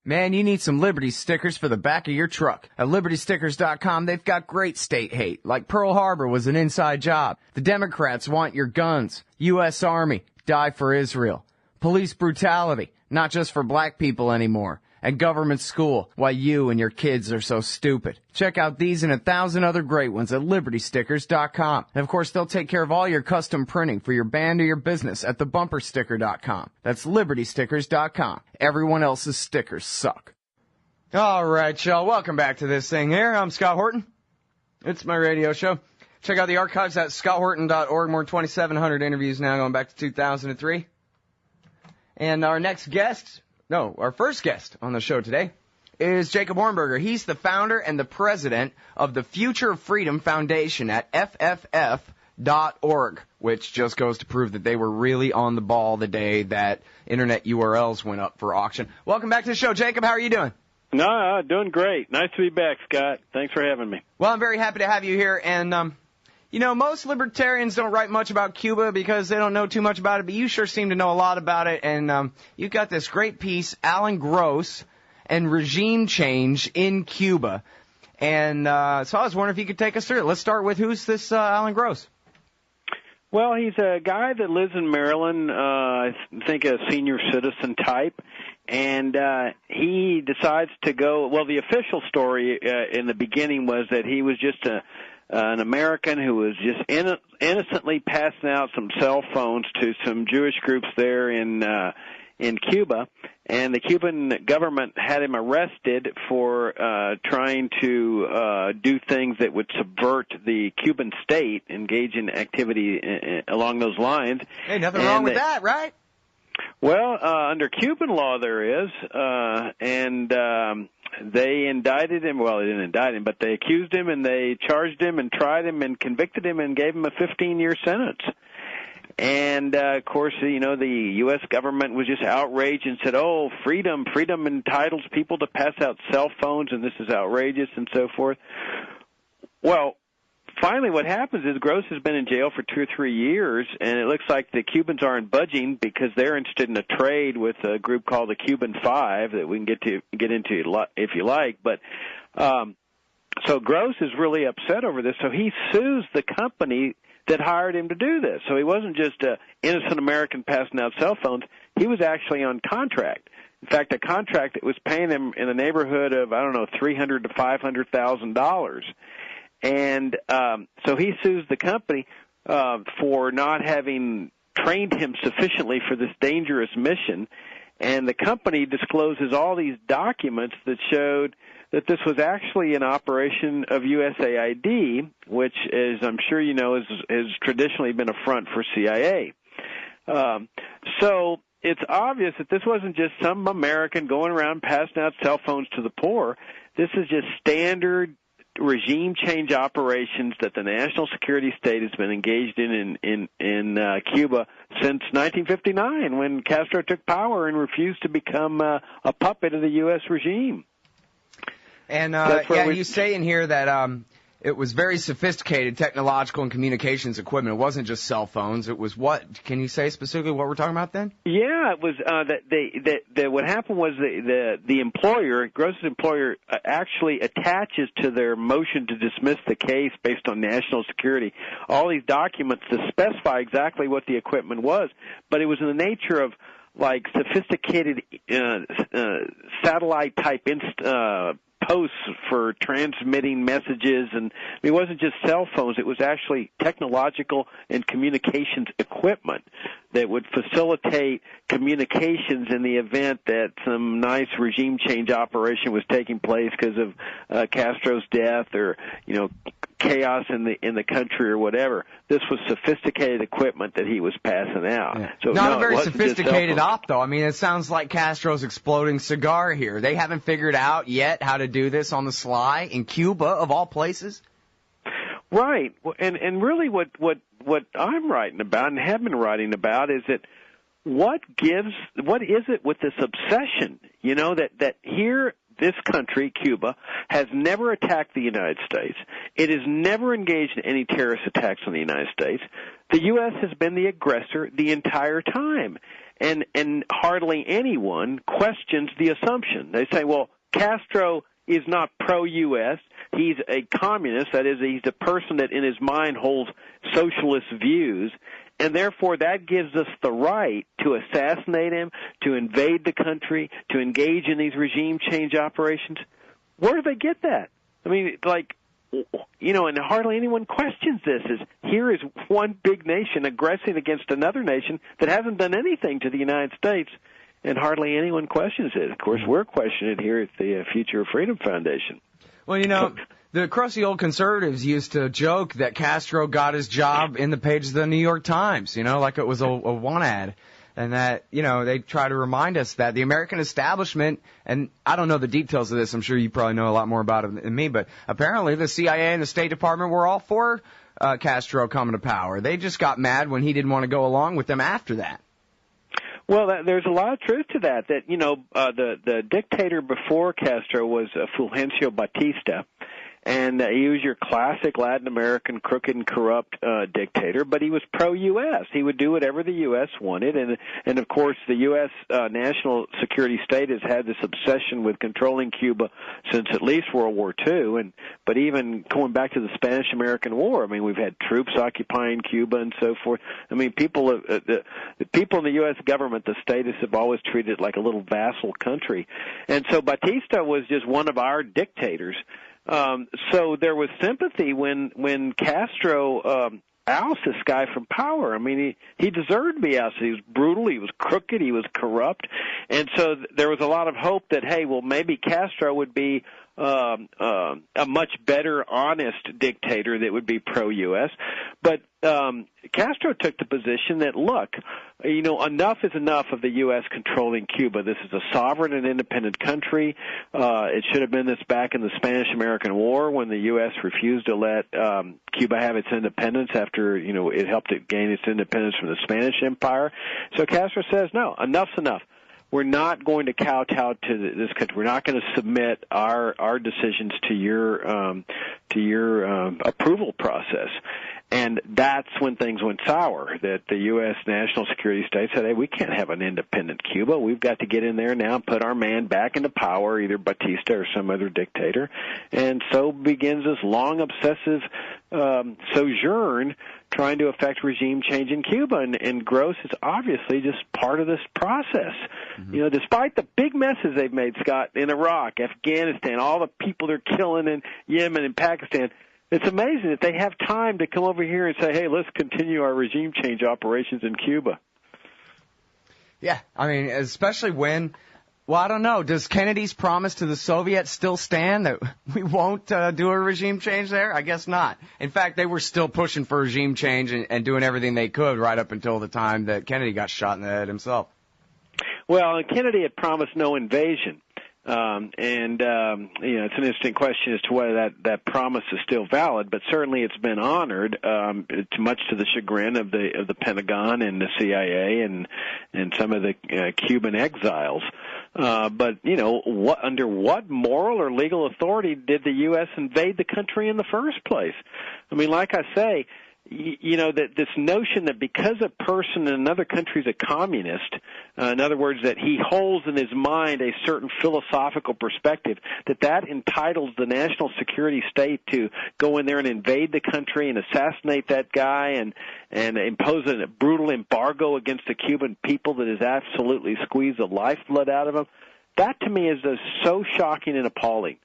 Man, you need some Liberty stickers for the back of your truck. At LibertyStickers.com, they've got great state hate, like Pearl Harbor was an inside job. The Democrats want your guns. U.S. Army, die for Israel. Police brutality, not just for black people anymore. And government school, why you and your kids are so stupid. Check out these and 1,000 other great ones at LibertyStickers.com. And of course, they'll take care of all your custom printing for your band or your business at TheBumperSticker.com. That's LibertyStickers.com. Everyone else's stickers suck. All right, y'all. Welcome back to this thing here. I'm Scott Horton. It's my radio show. Check out the archives at scotthorton.org. More than 2,700 interviews now going back to 2003. And our first guest on the show today is Jacob Hornberger. He's the founder and the president of the Future of Freedom Foundation at FFF.org, which just goes to prove that they were really on the ball the day that internet URLs went up for auction. Welcome back to the show, Jacob. How are you doing? No, doing great. Nice to be back, Scott. Thanks for having me. Well, I'm very happy to have you here, and most libertarians don't write much about Cuba because they don't know too much about it, but you sure seem to know a lot about it, and you've got this great piece, Alan Gross and Regime Change in Cuba. And so I was wondering if you could take us through it. Let's start with who's this Alan Gross? Well, he's a guy that lives in Maryland, I think a senior citizen type, and he decides to go, well, the official story in the beginning was that he was just an American who was just innocently passing out some cell phones to some Jewish groups there in Cuba, and the Cuban government had him arrested for trying to do things that would subvert the Cuban state, engage in activity along those lines. Hey, nothing wrong with that, right? Well, under Cuban law there is, and they indicted him. Well, they didn't indict him, but they accused him, and they charged him and tried him and convicted him and gave him a 15-year sentence. And, of course, the U.S. government was just outraged and said, oh, freedom entitles people to pass out cell phones, and this is outrageous and so forth. Well, finally what happens is Gross has been in jail for 2 or 3 years, and it looks like the Cubans aren't budging because they're interested in a trade with a group called the Cuban Five that we can get into if you like. But so Gross is really upset over this, so he sues the company that hired him to do this. So he wasn't just an innocent American passing out cell phones. He was actually on contract. In fact, a contract that was paying him in the neighborhood of, $300,000 to $500,000. And so he sues the company for not having trained him sufficiently for this dangerous mission. And the company discloses all these documents that showed that this was actually an operation of USAID, which, as I'm sure you know, has traditionally been a front for CIA. So it's obvious that this wasn't just some American going around passing out cell phones to the poor. This is just standard regime change operations that the national security state has been engaged in Cuba since 1959, when Castro took power and refused to become a puppet of the U.S. regime. And you say in here that it was very sophisticated technological and communications equipment. It wasn't just cell phones. It was what? Can you say specifically what we're talking about then? Yeah, it was that what happened was the employer, Gross's employer, actually attaches to their motion to dismiss the case based on national security all these documents to specify exactly what the equipment was, but it was in the nature of like sophisticated satellite type posts for transmitting messages, and it wasn't just cell phones. It was actually technological and communications equipment that would facilitate communications in the event that some nice regime change operation was taking place because of Castro's death or chaos in the country or whatever. This was sophisticated equipment that he was passing out. Yeah. So not a very sophisticated op, though. I mean, it sounds like Castro's exploding cigar here. They haven't figured out yet how to do this on the sly in Cuba, of all places. Right, and really what I'm writing about and have been writing about is that what is it with this obsession? That here. This country, Cuba, has never attacked the United States. It has never engaged in any terrorist attacks on the United States. The U.S. has been the aggressor the entire time. and hardly anyone questions the assumption. They say, well, Castro is not pro-U.S. He's a communist. That is, he's a person that in his mind holds socialist views, and therefore that gives us the right to assassinate him, to invade the country, to engage in these regime change operations. Where do they get that? I mean, like, you know, and hardly anyone questions this. Here is one big nation aggressing against another nation that hasn't done anything to the United States, and hardly anyone questions it. Of course, we're questioning it here at the Future of Freedom Foundation. Well, you know, the crusty old conservatives used to joke that Castro got his job in the pages of the New York Times, you know, like it was a one ad. And that, you know, they try to remind us that the American establishment, and I don't know the details of this, I'm sure you probably know a lot more about it than me, but apparently the CIA and the State Department were all for Castro coming to power. They just got mad when he didn't want to go along with them after that. Well, there's a lot of truth to that. That, you know, the dictator before Castro was Fulgencio Batista, and he was your classic Latin American crooked and corrupt dictator, but he was pro-U.S. He would do whatever the U.S. wanted, and of course the U.S. national security state has had this obsession with controlling Cuba since at least World War II, but even going back to the Spanish-American War, I mean, we've had troops occupying Cuba and so forth. I mean, the people in the U.S. government, the statists, have always treated it like a little vassal country, and so Batista was just one of our dictators. So there was sympathy when Castro ousted this guy from power. I mean, he deserved to be ousted. He was brutal, he was crooked, he was corrupt, and so there was a lot of hope that, hey, well, maybe Castro would be a much better, honest dictator that would be pro-U.S. But Castro took the position that, look, you know, enough is enough of the U.S. controlling Cuba. This is a sovereign and independent country. It should have been this back in the Spanish-American War when the U.S. refused to let Cuba have its independence after, you know, it helped it gain its independence from the Spanish Empire. So Castro says, no, enough's enough. We're not going to kowtow to this country. We're not going to submit our decisions to your approval process. And that's when things went sour, that the U.S. national security state said, hey, we can't have an independent Cuba. We've got to get in there now and put our man back into power, either Batista or some other dictator. And so begins this long, obsessive sojourn trying to affect regime change in Cuba. And Gross is obviously just part of this process. Mm-hmm. You know, despite the big messes they've made, Scott, in Iraq, Afghanistan, all the people they're killing in Yemen and Pakistan, it's amazing that they have time to come over here and say, hey, let's continue our regime change operations in Cuba. Yeah, I mean, especially when, well, I don't know, does Kennedy's promise to the Soviets still stand that we won't do a regime change there? I guess not. In fact, they were still pushing for regime change and doing everything they could right up until the time that Kennedy got shot in the head himself. Well, Kennedy had promised no invasion. You know, it's an interesting question as to whether that promise is still valid, but certainly it's been honored, much to the chagrin of the Pentagon and the CIA and some of the Cuban exiles. But you know, under what moral or legal authority did the U.S. invade the country in the first place? I mean, like I say, you know, that this notion that because a person in another country is a communist, in other words, that he holds in his mind a certain philosophical perspective, that entitles the national security state to go in there and invade the country and assassinate that guy and impose a brutal embargo against the Cuban people that has absolutely squeezed the lifeblood out of them. That to me is so shocking and appalling.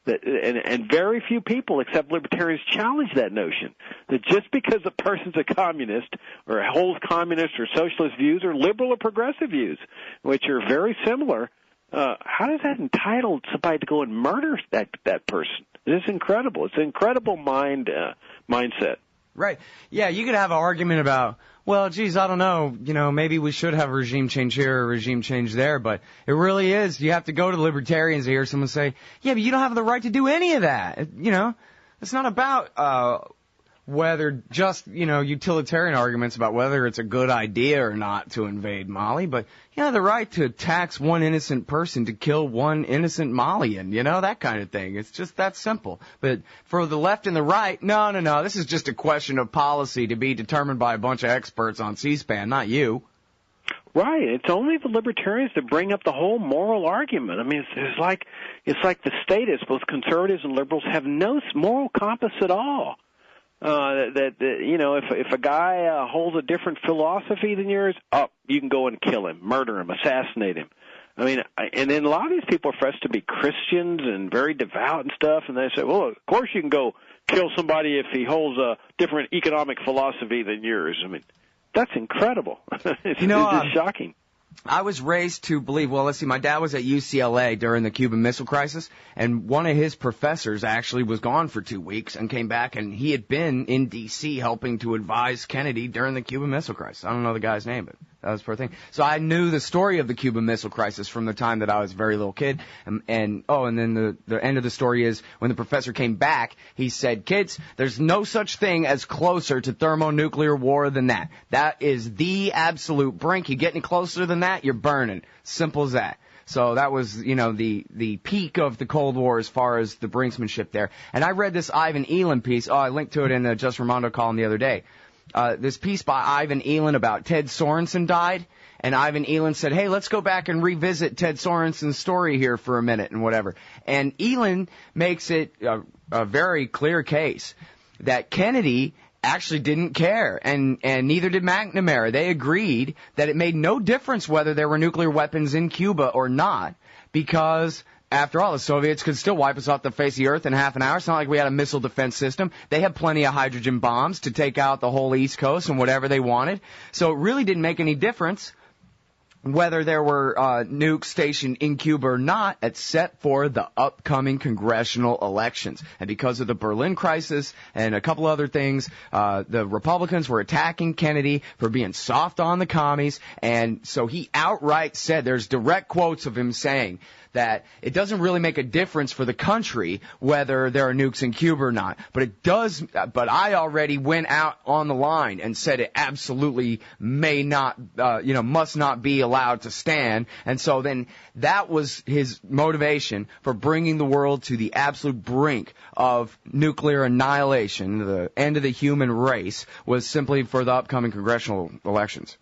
And very few people except libertarians challenge that notion, that just because a person's a communist or holds communist or socialist views or liberal or progressive views, which are very similar, how does that entitle somebody to go and murder that person? It's incredible. It's an incredible mindset. Right. Yeah, you could have an argument about, well, geez, I don't know, you know, maybe we should have a regime change here or a regime change there, but it really is, you have to go to libertarians to hear someone say, yeah, but you don't have the right to do any of that. You know, it's not about whether just, you know, utilitarian arguments about whether it's a good idea or not to invade Mali, but you have the right to tax one innocent person to kill one innocent Malian, you know, that kind of thing. It's just that simple. But for the left and the right, no, this is just a question of policy to be determined by a bunch of experts on C-SPAN, not you. Right. It's only the libertarians that bring up the whole moral argument. I mean, it's like the statists, both conservatives and liberals, have no moral compass at all. If a guy holds a different philosophy than yours, you can go and kill him, murder him, assassinate him. I mean, and then a lot of these people profess to be Christians and very devout and stuff, and they say, well, of course you can go kill somebody if he holds a different economic philosophy than yours. I mean, that's incredible. It's just shocking. I was raised to believe, well, let's see, my dad was at UCLA during the Cuban Missile Crisis, and one of his professors actually was gone for 2 weeks and came back, and he had been in D.C. helping to advise Kennedy during the Cuban Missile Crisis. I don't know the guy's name, but that was the thing. So I knew the story of the Cuban Missile Crisis from the time that I was a very little kid. And then the end of the story is when the professor came back, he said, kids, there's no such thing as closer to thermonuclear war than that. That is the absolute brink. You get any closer than that, you're burning. Simple as that. So that was, the peak of the Cold War as far as the brinksmanship there. And I read this Ivan Elam piece. I linked to it in the Just Ramondo column the other day. This piece by Ivan Elam about Ted Sorensen died, and Ivan Elam said, hey, let's go back and revisit Ted Sorensen's story here for a minute and whatever. And Elam makes it a very clear case that Kennedy actually didn't care, and neither did McNamara. They agreed that it made no difference whether there were nuclear weapons in Cuba or not, because after all, the Soviets could still wipe us off the face of the earth in half an hour. It's not like we had a missile defense system. They had plenty of hydrogen bombs to take out the whole East Coast and whatever they wanted. So it really didn't make any difference whether there were nukes stationed in Cuba or not, except for the upcoming congressional elections. And because of the Berlin crisis and a couple other things, the Republicans were attacking Kennedy for being soft on the commies. And so he outright said, there's direct quotes of him saying that it doesn't really make a difference for the country whether there are nukes in Cuba or not. But it does, but I already went out on the line and said it absolutely may not, must not be allowed to stand. And so then that was his motivation for bringing the world to the absolute brink of nuclear annihilation. The end of the human race was simply for the upcoming congressional elections.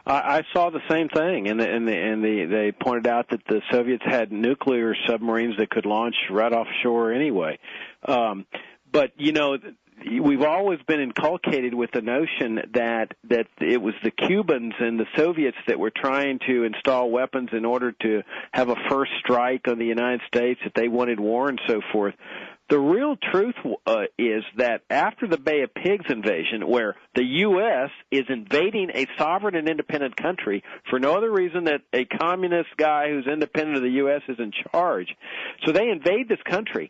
I saw the same thing, and they pointed out that the Soviets had nuclear submarines that could launch right offshore anyway. But we've always been inculcated with the notion that it was the Cubans and the Soviets that were trying to install weapons in order to have a first strike on the United States, that they wanted war and so forth. The real truth is that after the Bay of Pigs invasion, where the U.S. is invading a sovereign and independent country for no other reason that a communist guy who's independent of the U.S. is in charge, so they invade this country.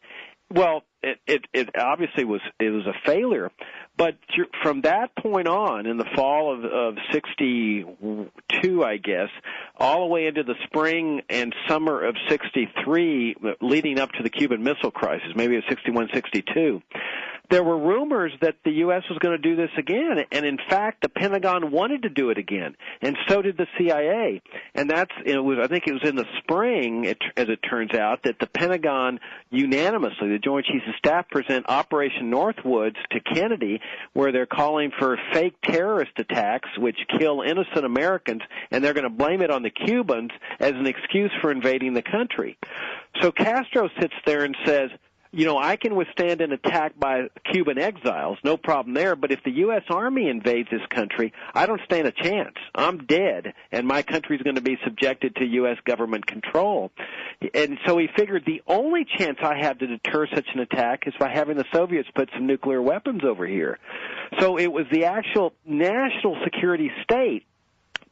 Well, it obviously was a failure, but from that point on, in the fall of 62, I guess, all the way into the spring and summer of 63, leading up to the Cuban Missile Crisis, maybe it's 61, 62, there were rumors that the U.S. was going to do this again, and in fact, the Pentagon wanted to do it again, and so did the CIA. And I think it was in the spring, as it turns out, that the Pentagon unanimously, the Joint Chiefs of Staff, present Operation Northwoods to Kennedy, where they're calling for fake terrorist attacks which kill innocent Americans, and they're going to blame it on the Cubans as an excuse for invading the country. So Castro sits there and says, I can withstand an attack by Cuban exiles, no problem there, but if the U.S. Army invades this country, I don't stand a chance. I'm dead, and my country's going to be subjected to U.S. government control. And so he figured the only chance I have to deter such an attack is by having the Soviets put some nuclear weapons over here. So it was the actual national security state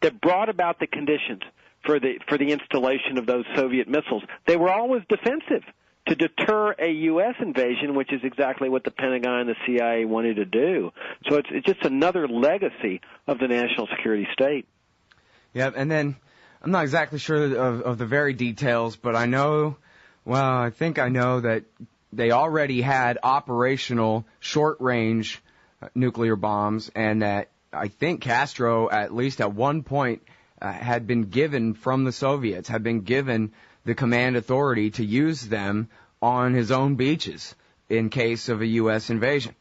that brought about the conditions for the installation of those Soviet missiles. They were always defensive, to deter a U.S. invasion, which is exactly what the Pentagon and the CIA wanted to do. So it's just another legacy of the national security state. Yeah, and then I'm not exactly sure of the very details, but I think I know that they already had operational short-range nuclear bombs, and that I think Castro, at least at one point, had been given from the Soviets, had been given the command authority to use them on his own beaches in case of a U.S. invasion.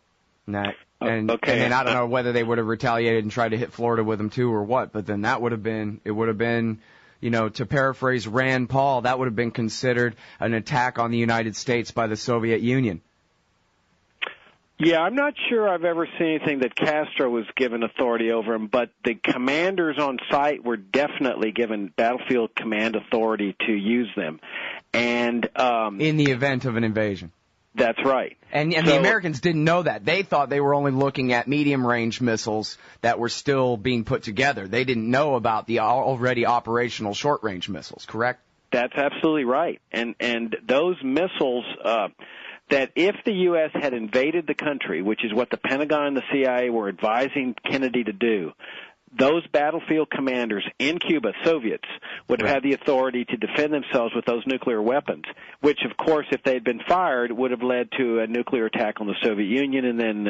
And then I don't know whether they would have retaliated and tried to hit Florida with them too or what, but then it would have been, to paraphrase Rand Paul, that would have been considered an attack on the United States by the Soviet Union. Yeah, I'm not sure I've ever seen anything that Castro was given authority over him, but the commanders on site were definitely given battlefield command authority to use them. And in the event of an invasion. That's right. And the Americans didn't know that. They thought they were only looking at medium-range missiles that were still being put together. They didn't know about the already operational short-range missiles, correct? That's absolutely right. And those missiles, that if the U.S. had invaded the country, which is what the Pentagon and the CIA were advising Kennedy to do, those battlefield commanders in Cuba, Soviets, would have had the authority to defend themselves with those nuclear weapons, which, of course, if they had been fired, would have led to a nuclear attack on the Soviet Union and then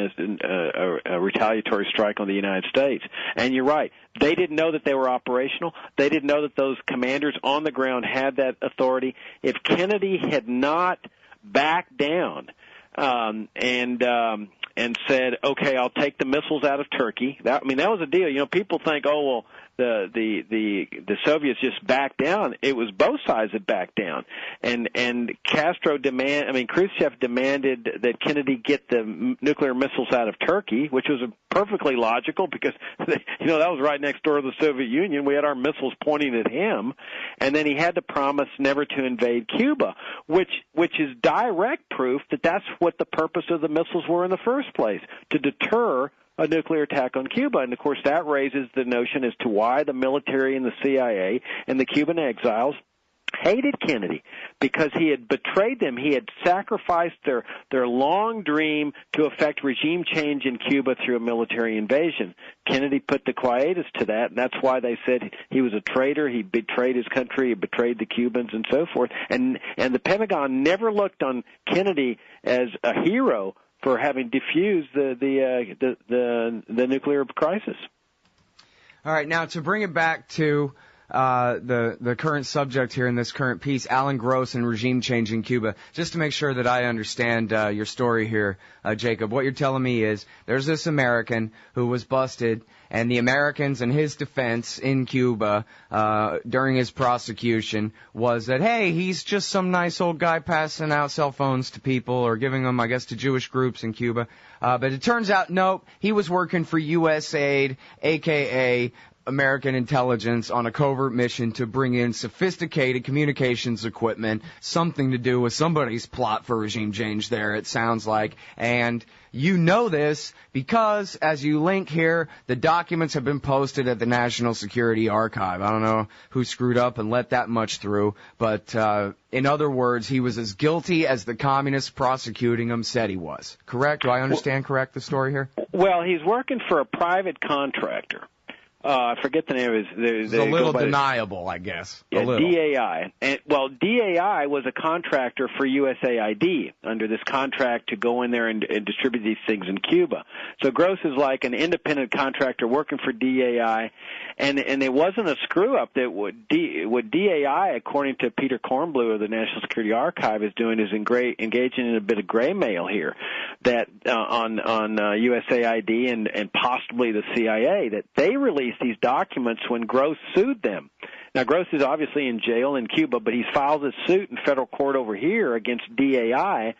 a retaliatory strike on the United States. And you're right. They didn't know that they were operational. They didn't know that those commanders on the ground had that authority. If Kennedy had not backed down and said, okay, I'll take the missiles out of Turkey. That was a deal. People think, oh, well, the Soviets just backed down. It was both sides that backed down. And Khrushchev demanded that Kennedy get the nuclear missiles out of Turkey, which was perfectly logical because, that was right next door to the Soviet Union. We had our missiles pointing at him. And then he had to promise never to invade Cuba, which is direct proof that that's what the purpose of the missiles were in the first place, to deter a nuclear attack on Cuba. And, of course, that raises the notion as to why the military and the CIA and the Cuban exiles hated Kennedy, because he had betrayed them. He had sacrificed their long dream to effect regime change in Cuba through a military invasion. Kennedy put the quietus to that, and that's why they said he was a traitor. He betrayed his country. He betrayed the Cubans and so forth. And the Pentagon never looked on Kennedy as a hero for having diffused the nuclear crisis. All right, now to bring it back to the current subject here in this current piece, Alan Gross and regime change in Cuba. Just to make sure that I understand your story here, Jacob, what you're telling me is there's this American who was busted, and the Americans and his defense in Cuba during his prosecution was that, hey, he's just some nice old guy passing out cell phones to people or giving them, I guess, to Jewish groups in Cuba. But it turns out, nope, he was working for USAID, a.k.a. American intelligence, on a covert mission to bring in sophisticated communications equipment, something to do with somebody's plot for regime change there, it sounds like. And you know this because, as you link here, the documents have been posted at the National Security Archive. I don't know who screwed up and let that much through, but in other words, he was as guilty as the communists prosecuting him said he was. Correct? Do I understand correct the story here? Well, he's working for a private contractor. I forget the name of his. It's a little deniable, I guess. Yeah, DAI. DAI was a contractor for USAID under this contract to go in there and distribute these things in Cuba. So Gross is like an independent contractor working for DAI, and it wasn't a screw-up. That what DAI, according to Peter Kornblue of the National Security Archive, is doing is engaging in a bit of gray mail here, that on USAID and possibly the CIA, that they released these documents when Gross sued them. Now, Gross is obviously in jail in Cuba, but he's filed a suit in federal court over here against DAI,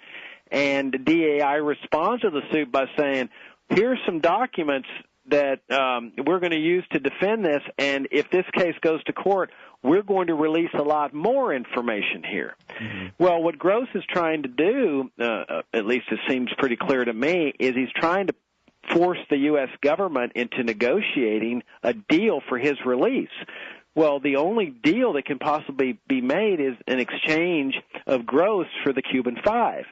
and DAI responds to the suit by saying, here's some documents that we're going to use to defend this, and if this case goes to court, we're going to release a lot more information here. Mm-hmm. Well, what Gross is trying to do, at least it seems pretty clear to me, is he's trying to force the U.S. government into negotiating a deal for his release. Well, the only deal that can possibly be made is an exchange of Gross for the Cuban Five.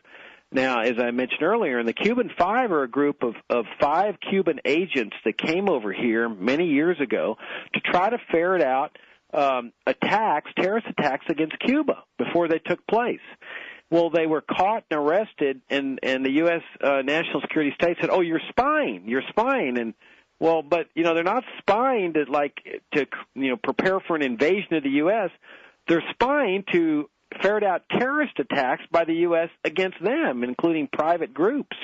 Now, as I mentioned earlier, the Cuban Five are a group of 5 Cuban agents that came over here many years ago to try to ferret out terrorist attacks against Cuba before they took place. Well, they were caught and arrested, and the U.S. National Security State said, "Oh, you're spying, and well, but they're not spying to prepare for an invasion of the U.S. They're spying to ferret out terrorist attacks by the U.S. against them, including private groups."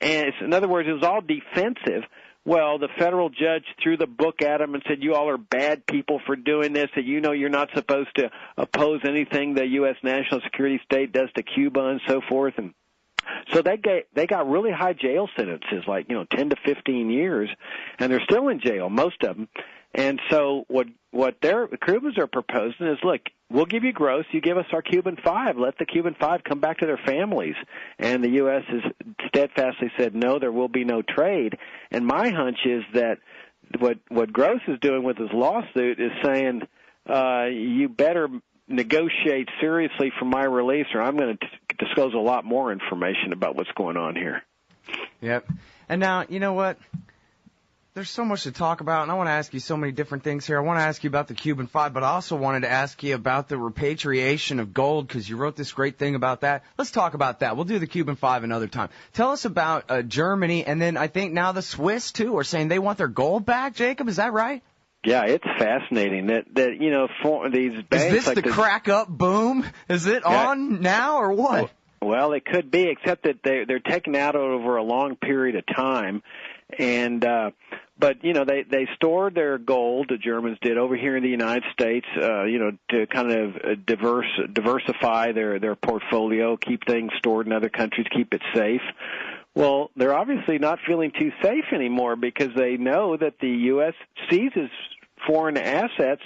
in other words, it was all defensive. Well, the federal judge threw the book at them and said, you all are bad people for doing this, that you're not supposed to oppose anything the U.S. national security state does to Cuba and so forth. And so they got really high jail sentences, like 10 to 15 years, and they're still in jail, most of them. And so what their Cubans are proposing is, look, we'll give you gross, you give us our Cuban Five, let the Cuban Five come back to their families. And the U.S. has steadfastly said, no, there will be no trade. And my hunch is that what Gross is doing with his lawsuit is saying, you better negotiate seriously for my release, or I'm going to disclose a lot more information about what's going on here. Yep. And now, you know what? There's so much to talk about, and I want to ask you so many different things here. I want to ask you about the Cuban Five, but I also wanted to ask you about the repatriation of gold, because you wrote this great thing about that. Let's talk about that. We'll do the Cuban Five another time. Tell us about Germany, and then I think now the Swiss, too, are saying they want their gold back. Jacob, is that right? Yeah, it's fascinating that for these banks. Is this like the crack up boom? Is it on now or what? Well, it could be, except that they're taken out over a long period of time, and but they stored their gold, the Germans did, over here in the United States, to kind of diversify their portfolio, keep things stored in other countries, keep it safe. Well, they're obviously not feeling too safe anymore because they know that the U.S. seizes foreign assets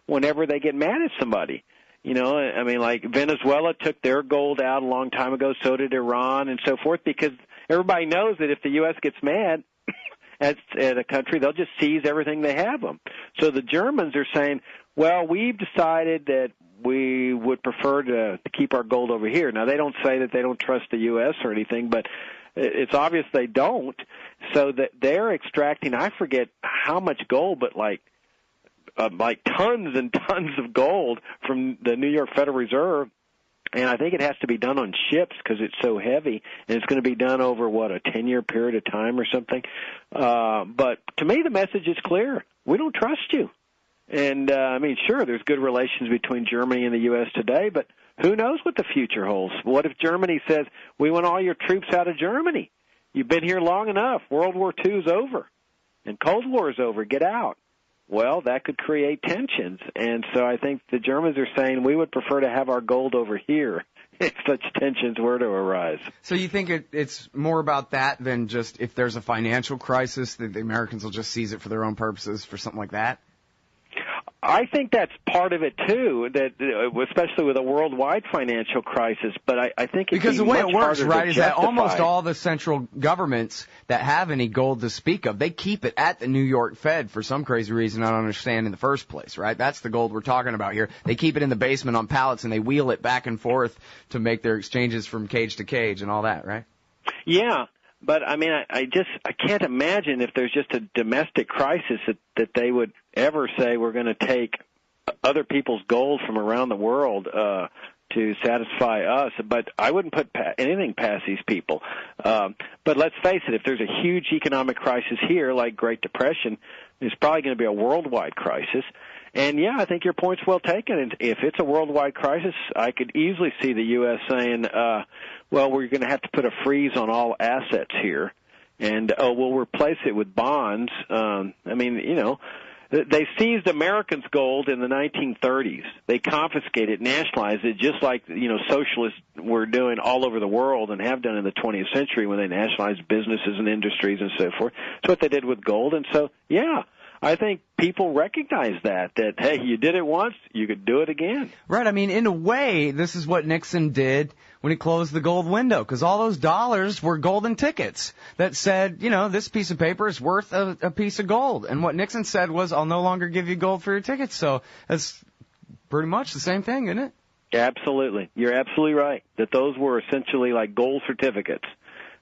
whenever they get mad at somebody. I mean, like Venezuela took their gold out a long time ago, so did Iran and so forth, because everybody knows that if the U.S. gets mad at a country, they'll just seize everything they have them. So the Germans are saying, well, we've decided that we would prefer to keep our gold over here. Now, they don't say that they don't trust the U.S. or anything, but it's obvious they don't. So that they're extracting, I forget how much gold, but like tons and tons of gold from the New York Federal Reserve. And I think it has to be done on ships because it's so heavy, and it's going to be done over, a 10-year period of time or something. But to me, the message is clear. We don't trust you. And, sure, there's good relations between Germany and the U.S. today, but who knows what the future holds? What if Germany says, we want all your troops out of Germany? You've been here long enough. World War II is over, and Cold War is over. Get out. Well, that could create tensions, and so I think the Germans are saying we would prefer to have our gold over here if such tensions were to arise. So you think it's more about that than just if there's a financial crisis that the Americans will just seize it for their own purposes, for something like that? I think that's part of it, too, that especially with a worldwide financial crisis. But I think because the way it works, right, is that almost all the central governments that have any gold to speak of, they keep it at the New York Fed for some crazy reason I don't understand in the first place, right? That's the gold we're talking about here. They keep it in the basement on pallets, and they wheel it back and forth to make their exchanges from cage to cage and all that, right? Yeah. But, I can't imagine if there's just a domestic crisis that they would ever say we're going to take other people's gold from around the world to satisfy us. But I wouldn't put anything past these people. But let's face it, if there's a huge economic crisis here, like Great Depression, there's probably going to be a worldwide crisis. And, yeah, I think your point's well taken. And if it's a worldwide crisis, I could easily see the U.S. saying, well, we're going to have to put a freeze on all assets here, and, we'll replace it with bonds. They seized Americans' gold in the 1930s. They confiscated, nationalized it, just like, socialists were doing all over the world and have done in the 20th century when they nationalized businesses and industries and so forth. That's what they did with gold. And so, yeah, I think people recognize that, hey, you did it once, you could do it again. Right. In a way, this is what Nixon did when he closed the gold window, because all those dollars were golden tickets that said, this piece of paper is worth a piece of gold. And what Nixon said was, I'll no longer give you gold for your tickets. So that's pretty much the same thing, isn't it? Absolutely. You're absolutely right, that those were essentially like gold certificates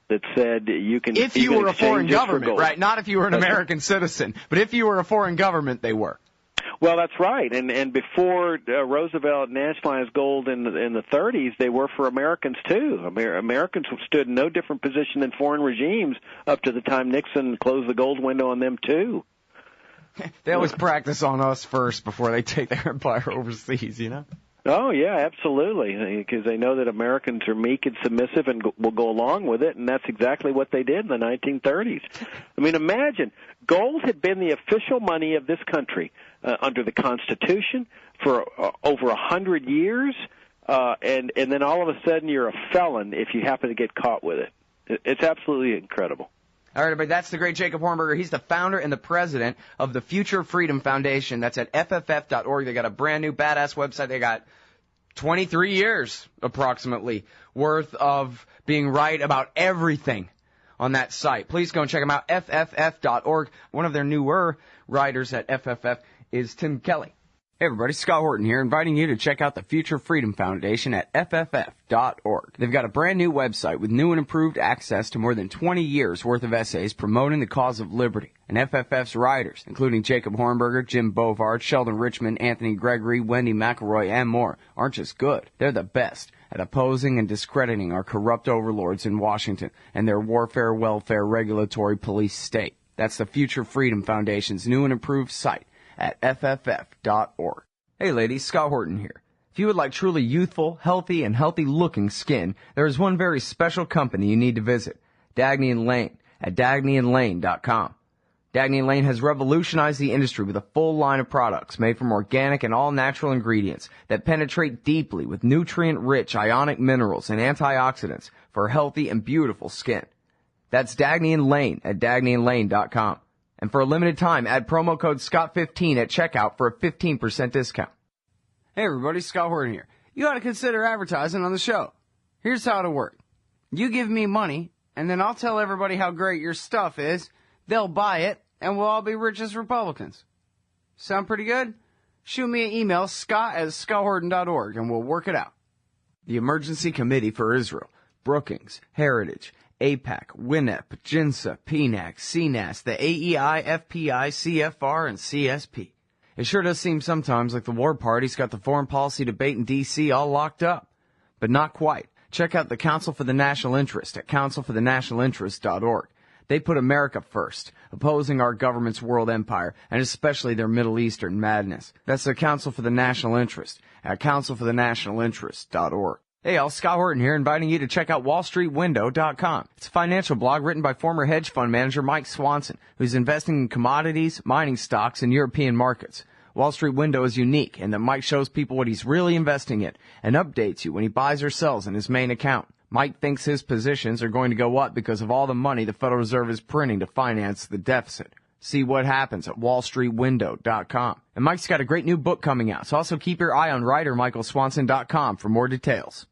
that said you can. If you were a foreign government, right? Not if you were an American citizen, but if you were a foreign government, they were. Well, that's right. And before Roosevelt nationalized gold in the 30s, they were for Americans too. Americans stood in no different position than foreign regimes up to the time Nixon closed the gold window on them too. They always practice on us first before they take their empire overseas, Oh, yeah, absolutely, because they know that Americans are meek and submissive and will go along with it, and that's exactly what they did in the 1930s. I mean, imagine, gold had been the official money of this country under the Constitution for over 100 years, and then all of a sudden you're a felon if you happen to get caught with it. It's absolutely incredible. All right, everybody, that's the great Jacob Hornberger. He's the founder and the president of the Future Freedom Foundation. That's at FFF.org. They got a brand new badass website. They got 23 years, approximately, worth of being right about everything on that site. Please go and check them out, FFF.org. One of their newer writers at FFF is Tim Kelly. Hey everybody, Scott Horton here, inviting you to check out the Future Freedom Foundation at FFF.org. They've got a brand new website with new and improved access to more than 20 years worth of essays promoting the cause of liberty. And FFF's writers, including Jacob Hornberger, Jim Bovard, Sheldon Richmond, Anthony Gregory, Wendy McElroy, and more, aren't just good. They're the best at opposing and discrediting our corrupt overlords in Washington and their warfare, welfare, regulatory police state. That's the Future Freedom Foundation's new and improved site at FFF.org. Hey ladies, Scott Horton here. If you would like truly youthful, healthy, and healthy-looking skin, there is one very special company you need to visit, Dagny & Lane at DagnyandLane.com. Dagny & Lane has revolutionized the industry with a full line of products made from organic and all-natural ingredients that penetrate deeply with nutrient-rich ionic minerals and antioxidants for healthy and beautiful skin. That's Dagny & Lane at DagnyandLane.com. And for a limited time, add promo code SCOTT15 at checkout for a 15% discount. Hey everybody, Scott Horton here. You ought to consider advertising on the show. Here's how it'll work. You give me money, and then I'll tell everybody how great your stuff is. They'll buy it, and we'll all be rich as Republicans. Sound pretty good? Shoot me an email, scott@scotthorton.org, and we'll work it out. The Emergency Committee for Israel, Brookings, Heritage, AIPAC, WINEP, JINSA, PNAC, CNAS, the AEI, FPI, CFR, and CSP. It sure does seem sometimes like the war party's got the foreign policy debate in D.C. all locked up. But not quite. Check out the Council for the National Interest at councilforthenationalinterest.org. They put America first, opposing our government's world empire, and especially their Middle Eastern madness. That's the Council for the National Interest at councilforthenationalinterest.org. Hey y'all, Scott Horton here, inviting you to check out wallstreetwindow.com. It's a financial blog written by former hedge fund manager Mike Swanson, who's investing in commodities, mining stocks, and European markets. Wall Street Window is unique in that Mike shows people what he's really investing in and updates you when he buys or sells in his main account. Mike thinks his positions are going to go up because of all the money the Federal Reserve is printing to finance the deficit. See what happens at wallstreetwindow.com. And Mike's got a great new book coming out, so also keep your eye on writer MichaelSwanson.com for more details.